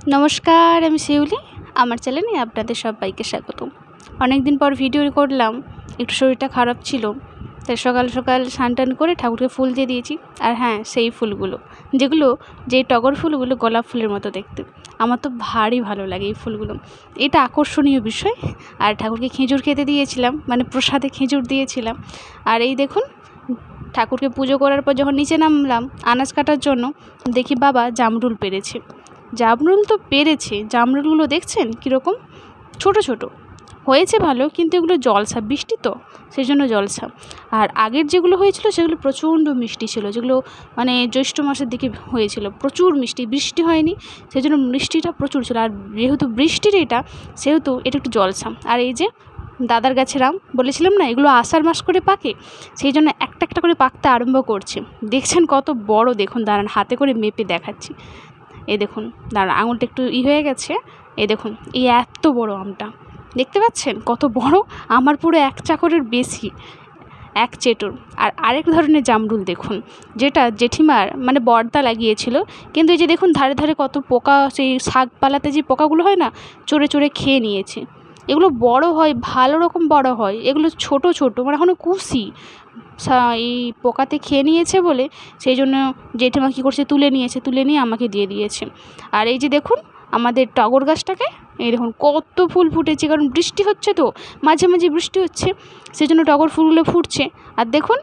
নমস্কার, আমি শিউলি। আমার চ্যানেলে আপনাদের সবাইকে স্বাগত। অনেক দিন পর ভিডিও করলাম, একটু শরীরটা খারাপ ছিল, তাই সকাল সকাল স্নান টান করে ঠাকুরকে ফুল দিয়ে দিয়েছি। আর হ্যাঁ, সেই ফুলগুলো যে টগর ফুলগুলো গোলাপ ফুলের মতো দেখতে, আমার তো ভারী ভালো লাগে এই ফুলগুলো। এটা আকর্ষণীয় বিষয়। আর ঠাকুরকে খেজুর খেতে দিয়েছিলাম, মানে প্রসাদে খেজুর দিয়েছিলাম। আর এই দেখুন, ঠাকুরকে পুজো করার পর যখন নিচে নামলাম আনাজ কাটার জন্য, দেখি বাবা জামরুল পেরেছে। জামরুল তো পেরেছে, জামরুলগুলো দেখছেন কীরকম ছোট ছোট হয়েছে, ভালো, কিন্তু এগুলো জলসা, বৃষ্টি তো সেই জন্য জলসা। আর আগের যেগুলো হয়েছিল সেগুলো প্রচণ্ড মিষ্টি ছিল, যেগুলো মানে জ্যৈষ্ঠ মাসের দিকে হয়েছিল, প্রচুর মিষ্টি। বৃষ্টি হয়নি সেই জন্য মিষ্টিটা প্রচুর ছিল। আর যেহেতু বৃষ্টির সেহেতু এটা একটু জলসা। আর এই যে দাদার গাছের আম বলেছিলাম না, এগুলো আষাঢ় মাস করে পাকে, সেই জন্য একটা একটা করে পাকতে আরম্ভ করছে। দেখছেন কত বড়, দেখুন, দাঁড়ান হাতে করে মেপে দেখাচ্ছি। এই দেখুন, দাঁড়ান আঙুলটা একটু হয়ে গেছে। এই দেখুন, এই এত বড় আমটা দেখতে পাচ্ছেন কত বড়, আমার পুরো এক চাকরের বেশি, এক চেটোর। আর আরেক ধরনের জামরুল দেখুন, যেটা জেঠিমার মানে বর্দা লাগিয়েছিল, কিন্তু এই যে দেখুন ধারে ধারে কত পোকা, সেই শাক পালাতে যে পোকাগুলো হয় না, চড়ে চড়ে খেয়ে নিয়েছে। এগুলো বড় হয়, ভালো রকম বড় হয়, এগুলো ছোট ছোট মানে এখনও কুশি, এই পোকাতে খেয়ে নিয়েছে বলে সেই জন্য জেঠিমা কী করছে, তুলে নিয়ে আমাকে দিয়ে দিয়েছে। আর এই যে দেখুন আমাদের টগর গাছটাকে, এই দেখুন কত ফুল ফুটেছে, কারণ বৃষ্টি হচ্ছে তো, মাঝে মাঝে বৃষ্টি হচ্ছে, সেই জন্য টগর ফুলগুলো ফুটছে। আর দেখুন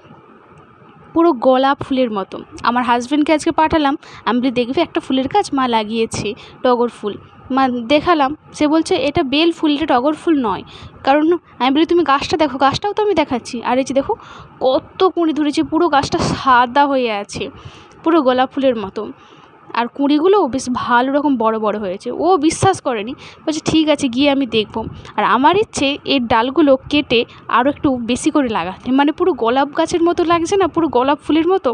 পুরো গোলাপ ফুলের মতো। আমার হাজব্যান্ডকে আজকে পাঠালাম, আমি বলি দেখবে একটা ফুলের গাছ মা লাগিয়েছে টগর ফুল, মা দেখালাম, সে বলছে এটা বেল ফুল, এটা টগর ফুল নয়। কারণ আমি বলি তুমি গাছটা দেখো, গাছটাও তো আমি দেখাচ্ছি। আর এই যে দেখো কত কুঁড়ি ধরেছে, পুরো গাছটা সাদা হয়ে আছে, পুরো গোলাপ ফুলের মতো। আর কুঁড়িগুলোও বেশ ভালো রকম বড় বড় হয়েছে। ও বিশ্বাস করেনি, বলছে ঠিক আছে গিয়ে আমি দেখবো। আর আমার ইচ্ছে এর ডালগুলো কেটে আরও একটু বেশি করে লাগাতে, মানে পুরো গোলাপ গাছের মতো লাগছে না, পুরো গোলাপ ফুলের মতো।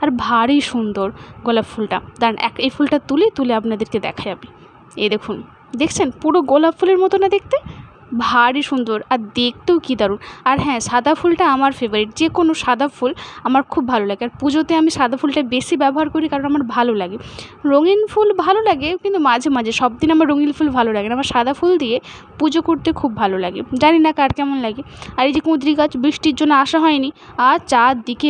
আর ভারী সুন্দর গোলাপ ফুলটা। দাঁড়ান এই ফুলটা তুলে আপনাদেরকে দেখাই আমি। এই দেখুন, দেখছেন পুরো গোলাপ ফুলের মতো না দেখতে, ভারী সুন্দর আর দেখতেও কী দারুণ। আর হ্যাঁ, সাদা ফুলটা আমার ফেভারিট, যে কোনো সাদা ফুল আমার খুব ভালো লাগে। আর পুজোতে আমি সাদা ফুলটা বেশি ব্যবহার করি, কারণ আমার ভালো লাগে। রঙিন ফুল ভালো লাগে, কিন্তু মাঝে মাঝে, সব দিন আমার রঙিন ফুল ভালো লাগে না। আমার সাদা ফুল দিয়ে পুজো করতে খুব ভালো লাগে, জানি না কার কেমন লাগে। আর এই যে কুঁদরি গাছ, বৃষ্টির জন্য আসা হয়নি, আর চারদিকে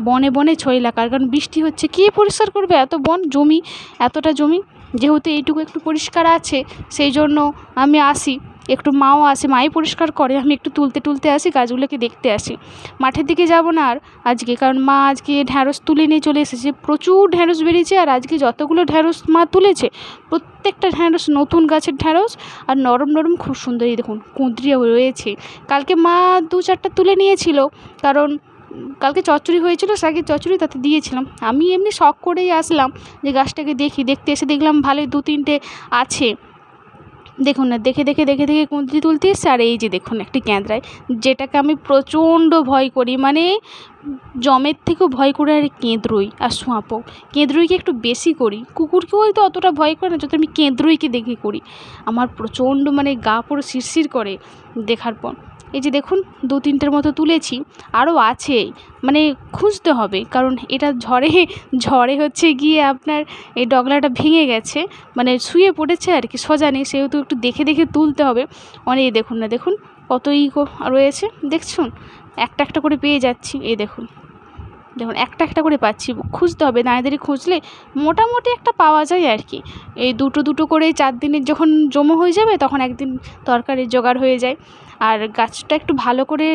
বনে বনে ছয়লাকার, কারণ বৃষ্টি হচ্ছে, কে পরিষ্কার করবে এত বন জমি, এতটা জমি। যেহেতু এইটুকু একটু পরিষ্কার আছে, সেই জন্য আমি আসি, একটু মাও আসে, মাই পরিষ্কার করে, আমি একটু তুলতে আসি, গাছগুলোকে দেখতে আসি। মাঠের দিকে যাব না আর আজকে, কারণ মা আজকে ঢ্যাঁড়স তুলে নিয়ে চলে এসেছে, প্রচুর ঢ্যাঁড়স বেরিয়েছে। আর আজকে যতগুলো ঢ্যাঁড়স মা তুলেছে, প্রত্যেকটা ঢ্যাঁড়স নতুন গাছের ঢ্যাঁড়স, আর নরম নরম, খুব সুন্দর। এই দেখুন কুঁদরিও রয়েছে, কালকে মা 2-4টা তুলে নিয়েছিল, কারণ কালকে চচ্চড়ি হয়েছিল, শাকের চচ্চড়ি, তাতে দিয়েছিলাম। আমি এমনি শখ করেই আসলাম যে গাছটাকে দেখতে এসে দেখলাম ভালোই 2-3টে আছে। দেখুন না, দেখে কুঁদরি তুলতে এসছে। আর এই যে দেখুন একটি ক্যাঁদড়ায়, যেটাকে আমি প্রচণ্ড ভয় করি, মানে জমের থেকেও ভয় করে। আর কেঁদরুই আর সোঁয়াপো, কেঁদরুইকে একটু বেশি করি, কুকুরকেও হয়তো অতটা ভয় করে না যত আমি কেঁদরুইকে দেখে করি। আমার প্রচণ্ড মানে গা পুরো শিরশির করে দেখার পর। এই যে দেখুন 2-3টের মতো তুলেছি, আরও আছে, মানে খুঁজতে হবে, কারণ এটা ঝড়ে হচ্ছে গিয়ে আপনার এই ডগলাটা ভেঙে গেছে, মানে শুয়ে পড়েছে আর কি, সোজা নেই, সেহেতু একটু দেখে তুলতে হবে। অনেক দেখুন না, দেখুন কতই রয়েছে, দেখছুন একটা একটা করে পেয়ে যাচ্ছি। এই দেখুন একটা একটা করে পাচ্ছি, খুঁজতে হবে, দাঁড়িয়ে খুঁজলে মোটামুটি একটা পাওয়া যায় আর কি। এই দুটো করে 4 দিনের যখন জমা হয়ে যাবে, তখন একদিন তরকারির জোগাড় হয়ে যায়। আর গাছটা একটু ভালো করে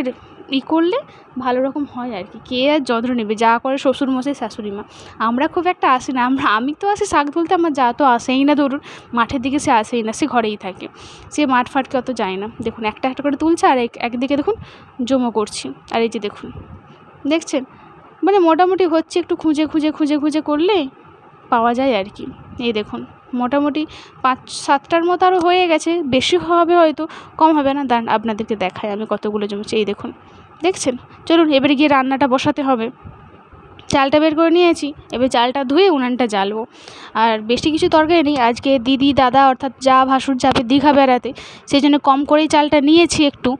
করলে ভালো রকম হয় আর কি। কে আর যত্ন নেবে, যা করে শ্বশুরমশাই শাশুড়ি মা, আমরা খুব একটা আসি না। আমি তো আসি শাক তুলতে, আমার যা তো আসেই না, ধরুন মাঠের দিকে সে আসেই না, সে ঘরেই থাকে, সে মাঠ ফাটকে অত যায় না। দেখুন একটা একটা করে তুলছে, আর একদিকে দেখুন জমা করছি। আর এই যে দেখুন, দেখছেন মানে মোটামুটি হচ্ছে, একটু খুঁজে করলে পাওয়া যায় আর কি। এই দেখুন মোটামুটি 5-7টার মতো আরও হয়ে গেছে, বেশি হবে হয়তো, কম হবে না। দাঁড়ান আপনাদেরকে দেখায় আমি কতগুলো জমেছে। এই দেখুন, দেখছেন। চলুন এবারে গিয়ে রান্নাটা বসাতে হবে। চালটা বের করে নিয়েছি, এবার চালটা ধুয়ে উনানটা জ্বালবো। আর বেশি কিছু তরকারি নেই আজকে, দিদি দাদা অর্থাৎ যা ভাসুর যাবে দীঘা বেড়াতে, সেই জন্য কম করেই চালটা নিয়েছি একটু।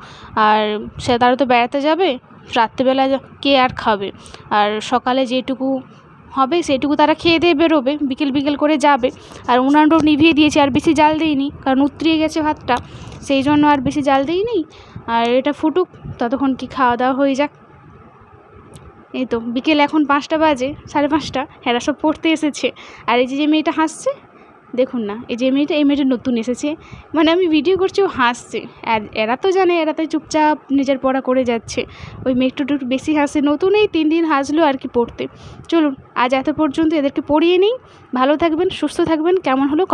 আর তারা তো বেড়াতে যাবে, রাত্রেবেলা কে আর খাবে। আর সকালে যেটুকু হবে সেইটুকু তারা খেয়ে দিয়ে বেরোবে, বিকেল বিকেল করে যাবে। আর উনানটাও নিভিয়ে দিয়েছি, আর বেশি জাল দিইনি, কারণ উতরিয়ে গেছে ভাতটা, সেই জন্য আর বেশি জাল দিইনি। আর এটা ফুটুক, ততক্ষণ কি খাওয়া দাওয়া হয়ে যাক। এই তো বিকেল এখন 5টা বাজে, 5:30। এরা সব পড়তে এসেছে। আর এই যে মেয়েটা হাসছে দেখুন না, এই মেয়েটা নতুন এসেছে, মানে আমি ভিডিও করছি ও হাসছে। আর এরা তো জানে, এরা তো চুপচাপ নিজের পড়া করে যাচ্ছে। ওই মেয়েটা একটু বেশি হাসে, নতুন এই 3 দিন হাসলো আর কি পড়তে। চলুন আজ এত পর্যন্ত, এদেরকে পড়িয়ে নিই। ভালো থাকবেন, সুস্থ থাকবেন। কেমন হলো